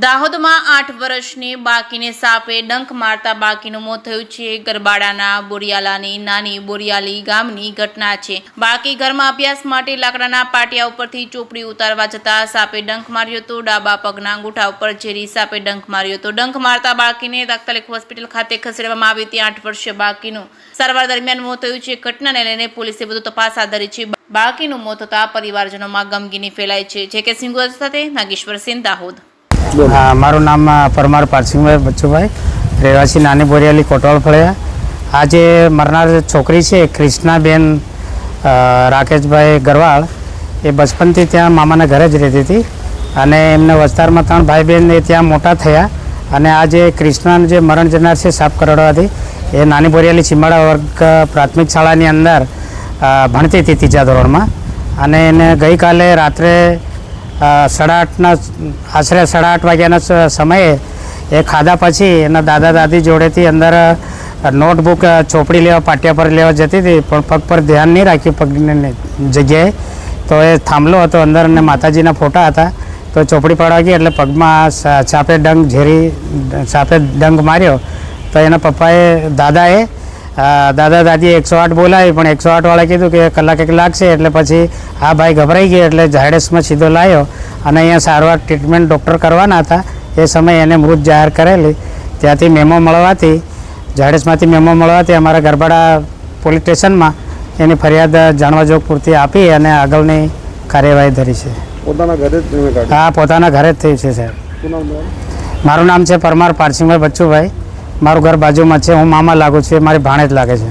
દાહોદમાં 8 વર્ષની બાળકીને સાપે ડંખ મારતા બાળકીનું મોત થયું છે। ગરબાડાના બોરિયાલાની નાની બોરિયાલી ગામની ઘટના છે। બાળકી ઘરમાં અભ્યાસ માટે લાકડાના પાટિયા ઉપરથી ચોપડી ઉતારવા જતા સાપે ડંખ માર્યો હતો। ડાબા પગના અંગૂઠા ઉપર ઝેરી સાપે ડંખ માર્યો હતો। ડંખ મારતા બાળકીને તાત્કાલિક હોસ્પિટલ ખાતે ખસેડવામાં આવી હતી। 8 વર્ષીય બાળકીનું સારવાર દરમિયાન મોત થયું છે। ઘટનાને લઈને પોલીસે વધુ તપાસ હાથ ધરી છે। બાળકીનું મોત થતાં પરિવારજનોમાં ગમગીની ફેલાઈ છે। જે કે સિંગોર સાથે નાગેશ્વર સિંહ, દાહોદ। हाँ, मारू नाम परमार पारसिंगभाई बच्चूभाई, રહેવાસી નાની બોરિયાલી કોટવાલ ફળિયા। आज मरनार छोकरी है कृष्णाबेन राकेशभाई गरवाल, ये बचपन थी त्या मामाना घरे ज रहती थी અને એમને વિસ્તારમાં 3 ભાઈ બહેન એ ત્યાં મોટા થયા અને આ જે કૃષ્ણાનું જે મરણ જનાર છે સાપ કરડવાથી એ નાની બોરિયાલી ચીમાડા વર્ગ પ્રાથમિક શાળાની અંદર ભણતી હતી 3જા ધોરણમાં અને એને ગઈકાલે રાત્રે 8:30 આશરે 8:30 વાગ્યાના સમયે એ ખાધા પછી એના દાદા દાદી જોડેથી અંદર નોટબુક ચોપડી લેવા પાટિયા પર લેવા જતી હતી પણ પગ પર ધ્યાન નહીં રાખ્યું પગની જગ્યાએ તો એ થાંભલો હતો અંદર અને માતાજીના ફોટા હતા તો ચોપડી પાડવા ગઈ એટલે પગમાં સાપે ડંખ માર્યો તો એના પપ્પાએ દાદા દાદીએ 108 બોલાવી પણ 108 વાળા કીધું કે કલાક એક લાગશે એટલે પછી આ ભાઈ ગભરાઈ ગયો એટલે ઝાયડસમાં સીધો લાવ્યો અને અહીંયા સારવાર ટ્રીટમેન્ટ ડૉક્ટર કરવાના હતા એ સમયે એને મૃત જાહેર કરેલી। ત્યાંથી મેમો મળવાથી ઝાયડસમાંથી મેમો મળવાથી અમારા ગરબાડા પોલીસ સ્ટેશનમાં એની ફરિયાદ જાણવા જોગ પૂરતી આપી અને આગળની કાર્યવાહી ધરી છે। હા, પોતાના ઘરે જ થઈ છે સાહેબ। મારું નામ છે પરમાર પારસિંગભાઈ બચ્ચુભાઈ, મારું ઘર બાજુમાં છે, હું મામા લાગુ છું, મારી ભાણેજ લાગે છે।